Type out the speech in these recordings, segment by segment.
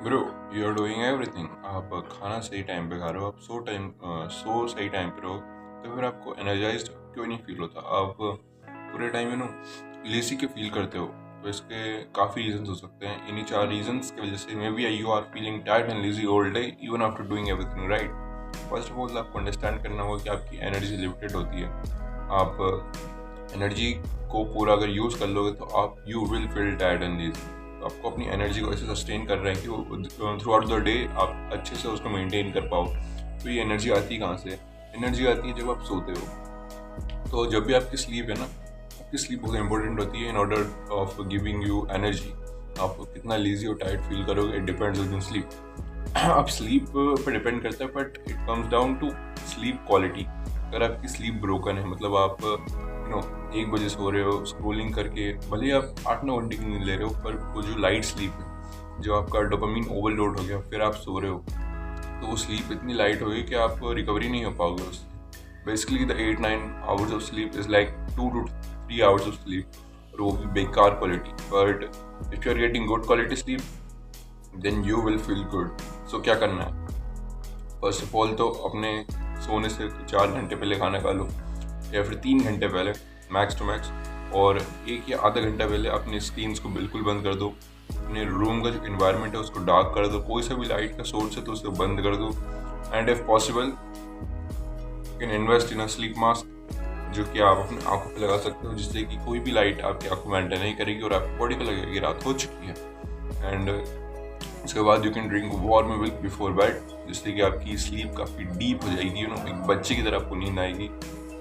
Bro, you are doing everything. आप खाना सही टाइम पे खा रहे हो, आप सो सही टाइम पे रहो, तो फिर आपको एनर्जाइज्ड क्यों नहीं फील होता? आप पूरे टाइम लेजी क्यों फील करते हो? तो इसके काफ़ी रीजंस हो सकते हैं। इन्हीं 4 रीजंस की वजह से maybe you are feeling tired and lazy all day even after doing everything right. First of all आपको अंडरस्टैंड करना होगा कि आपकी एनर्जी लिमिटेड होती है। आप एनर्जी को पूरा अगर यूज़ कर लोगे तो आप you will feel tired and lazy. तो आपको अपनी एनर्जी को ऐसे सस्टेन कर रहे हैं कि वो थ्रू आउट द डे आप अच्छे से उसको मेंटेन कर पाओ। तो ये एनर्जी आती है कहाँ से? एनर्जी आती है जब आप सोते हो। तो जब भी आपकी स्लीप है ना, आपकी स्लीप बहुत इंपॉर्टेंट होती है in order of giving you energy. आप कितना लेजी और टायर्ड फील करोगे, इट डिपेंड्स ऑन स्लीप। अब स्लीप पे डिपेंड करता है, but it comes down to sleep quality. अगर आपकी स्लीप ब्रोकन है, मतलब आप 1 बजे सो रहे हो स्क्रोलिंग करके, भले ही आप 8-9 घंटे की नींद ले रहे हो, पर वो जो लाइट स्लीप है, जो आपका डोपामिन ओवरलोड हो गया, फिर आप सो रहे हो, तो वो स्लीप इतनी लाइट होगी कि आप रिकवरी नहीं हो पाओगे उससे। Basically the 8-9 hours of sleep is like 2 to 3 hours of sleep, और वो भी बेकार quality. But if you are getting good quality sleep then you will feel good. So क्या करना है? फर्स्ट ऑफ ऑल तो अपने सोने से 4 घंटे पहले खाना खा लो, या फिर 3 घंटे पहले मैक्स टू मैक्स। और 1 या आधा घंटा पहले अपनी स्क्रीन्स को बिल्कुल बंद कर दो। अपने रूम का जो इन्वायरमेंट है उसको डार्क कर दो। कोई सा भी लाइट का सोर्स है तो उसे बंद कर दो। And if possible you can invest in a slip mask, जो कि आप अपने आंखों पे लगा सकते हो, जिससे कि कोई भी लाइट आपकी आंखों में एंटर नहीं करेगी और आपकी बॉडी को लगेगी रात हो चुकी है। एंड उसके बाद you can drink warm milk before bed, जिससे कि आपकी स्लीप काफ़ी डीप हो जाएगी। एक बच्चे की तरह आपको नींद आएगी।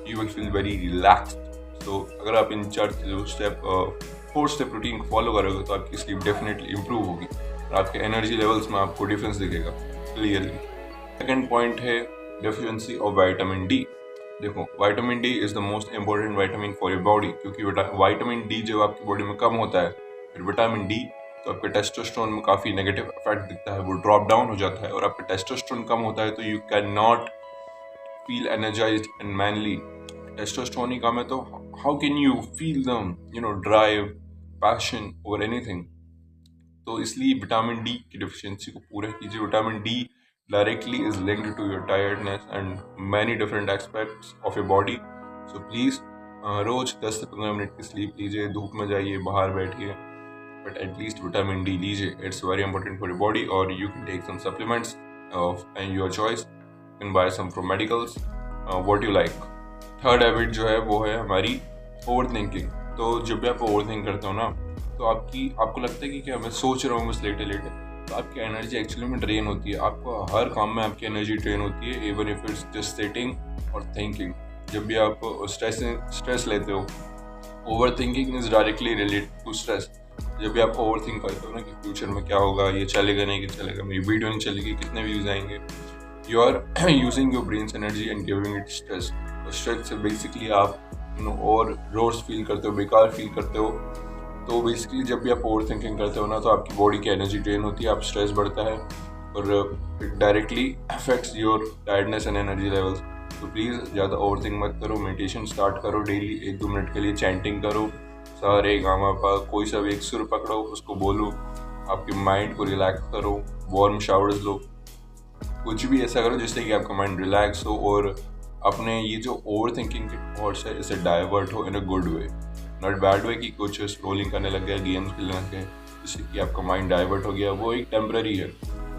You will feel very relaxed. तो अगर आप इन 4 स्टेप रूटीन को फॉलो करोगे तो आपकी स्लीप डेफिनेटली इंप्रूव होगी और आपके एनर्जी लेवल्स में आपको डिफरेंस दिखेगा क्लियरली। सेकेंड पॉइंट है डेफिशिएंसी ऑफ विटामिन डी। देखो, vitamin D is the most important vitamin for your body, क्योंकि विटामिन डी जब आपकी बॉडी में कम होता है, फिर विटामिन डी, तो आपके टेस्टोस्टेरोन में काफ़ी नेगेटिव इफेक्ट दिखता है, वो ड्रॉप डाउन हो जाता है। और आपका टेस्टोस्टेरोन कम होता है तो you can not feel energised and manly. Testosterone ही कम है तो हाउ कैन यू फील दम ड्राइव, पैशन और एनीथिंग? तो इसलिए विटामिन डी की डिफिशियंसी को पूरा कीजिए। Vitamin D directly is linked to your tiredness and many different aspects of your body. So please रोज 10 से 15 मिनट की स्लीप लीजिए, धूप में जाइए, बाहर बैठिए, बट एटलीस्ट विटामिन डी लीजिए। It's very important for your body. और you can take some supplements of and your choice, you can buy some from medicals, what you like. Third habit जो है वो है हमारी ओवर थिंकिंग। तो जब भी आप ओवर थिंक करते हो ना, तो आपको लगता है कि क्या मैं सोच रहा हूँ बस लेटे लेटे, तो आपकी एनर्जी एक्चुअली में ड्रेन होती है। आपको हर काम में आपकी एनर्जी ड्रेन होती है, even if it's just sitting और थिंकिंग। जब भी आप स्ट्रेस लेते हो, overthinking is directly related to stress. जब भी आप ओवर थिंक करते हो ना कि फ्यूचर में क्या होगा, ये चलेगा नहीं कि चलेगा, मेरी वीडियो नहीं चलेगी, कितने व्यूज आएंगे, you are using your brains energy and giving it stress. Stress से बेसिकली आप और रोर्स फील करते हो, बेकार फील करते हो। तो बेसिकली जब भी आप ओवर थिंकिंग करते हो ना, तो आपकी बॉडी की एनर्जी ड्रेन होती है, आप स्ट्रेस बढ़ता है और it directly affects your tiredness and energy levels. तो प्लीज़ ज़्यादा ओवर थिंक मत करो। मेडिटेशन स्टार्ट करो, डेली 1-2 मिनट के लिए चैंटिंग करो, सारे गामा पा, कोई सा भी एक सुर पकड़ो, उसको बोलो, आपके माइंड को रिलैक्स करो, वार्म शावर्स लो, कुछ भी ऐसा करो जिससे कि आपका माइंड रिलैक्स हो और अपने ये जो ओवर थिंकिंग के थॉट्स है इसे डाइवर्ट हो in a good way, not bad way कि कुछ स्क्रोलिंग करने लग गया, गेम्स खेलने लग गए, जिससे कि आपका माइंड डाइवर्ट हो गया। वो एक टेम्पररी है,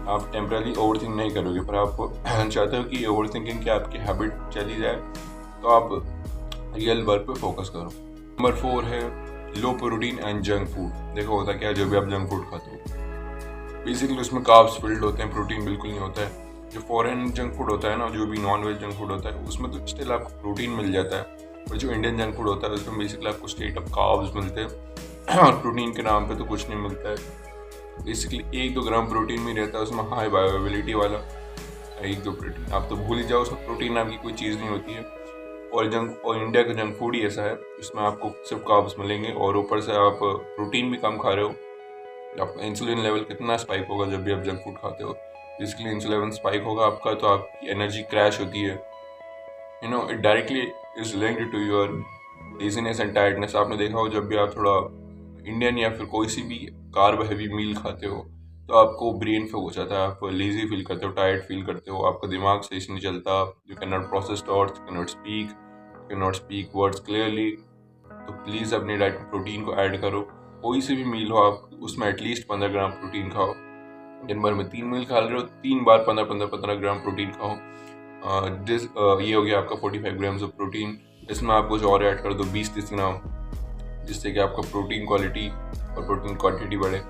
आप टेम्पररी ओवर थिंक नहीं करोगे, पर आप चाहते हो कि ओवर थिंकिंग की आपकी हैबिट चली जाए, तो आप रियल वर्क पे फोकस करो। नंबर 4 है लो प्रोटीन एंड जंक फूड। देखो होता क्या है, जब भी आप जंक फूड खाते हो बेसिकली उसमें कार्ब्स फिल्ड होते हैं, प्रोटीन बिल्कुल नहीं होता है। जो फॉरेन जंक फूड होता है ना, जो भी नॉन वेज जंक फूड होता है, उसमें तो स्टिल आपको प्रोटीन मिल जाता है, और जो इंडियन जंक फूड होता है उसमें बेसिकली आपको स्ट्रेट अप कार्ब्स मिलते हैं और प्रोटीन के नाम पे तो कुछ नहीं मिलता है। बेसिकली 1-2 ग्राम प्रोटीन में रहता है उसमें, हाई बायोअवेलेबिलिटी वाला 1-2 प्रोटीन। आप तो भूल ही जाओ, उसमें प्रोटीन नाम की कोई चीज़ नहीं होती है। और इंडिया का जंक फूड ही ऐसा है, इसमें आपको सिर्फ कार्ब्स मिलेंगे और ऊपर से आप प्रोटीन भी कम खा रहे हो। आपका इंसुलिन लेवल कितना स्पाइक होगा जब भी आप जंक फूड खाते हो। बेसिकली इंसुलिन स्पाइक होगा आपका, तो आपकी एनर्जी क्रैश होती है। It directly is linked to your laziness and tiredness. आपने देखा हो जब भी आप थोड़ा इंडियन या फिर कोई सी भी कार्ब हैवी मील खाते हो, तो आपको ब्रेन फॉग हो जाता है, आप लेजी फील करते हो, टायर्ड फील करते हो, आपका दिमाग सही से नहीं चलता, you can not process thoughts, can not speak words clearly. तो प्लीज़ अपनी डाइट में प्रोटीन को ऐड करो। कोई से भी मील हो आप उसमें एटलीस्ट 15 ग्राम प्रोटीन खाओ। दिन भर में 3 मील खा रहे हो, 3 बार 15 ग्राम प्रोटीन खाओ। ये हो गया आपका 45 ग्राम्स ऑफ प्रोटीन। इसमें आप कुछ और ऐड कर दो 20-30 ग्राम, जिससे कि आपका प्रोटीन क्वालिटी और प्रोटीन क्वांटिटी बढ़े।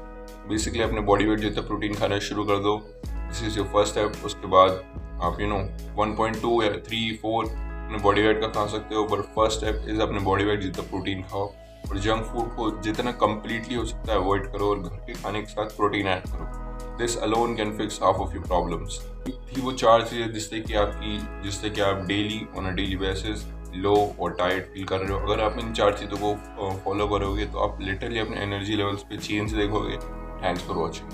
बेसिकली अपने बॉडी वेट जितना प्रोटीन खाना शुरू कर दो। This is your first step. उसके बाद आप 1.2 या 3-4 अपने बॉडी वेट का खा सकते हो, बट फर्स्ट स्टेप इज अपने बॉडी वेट जितना प्रोटीन खाओ। और जंक फूड को जितना कम्प्लीटली हो सकता है अवॉइड करो और घर के खाने के साथ प्रोटीन ऐड करो। This alone can fix half of your problems. थी वो 4 चीज़ें जिससे कि आप daily on a daily basis लो और टायर्ड फील कर रहे हो। अगर आप इन 4 चीज़ों को फॉलो करोगे तो आप लिटरली अपने एनर्जी लेवल्स पे चेंज देखोगे। Thanks for watching.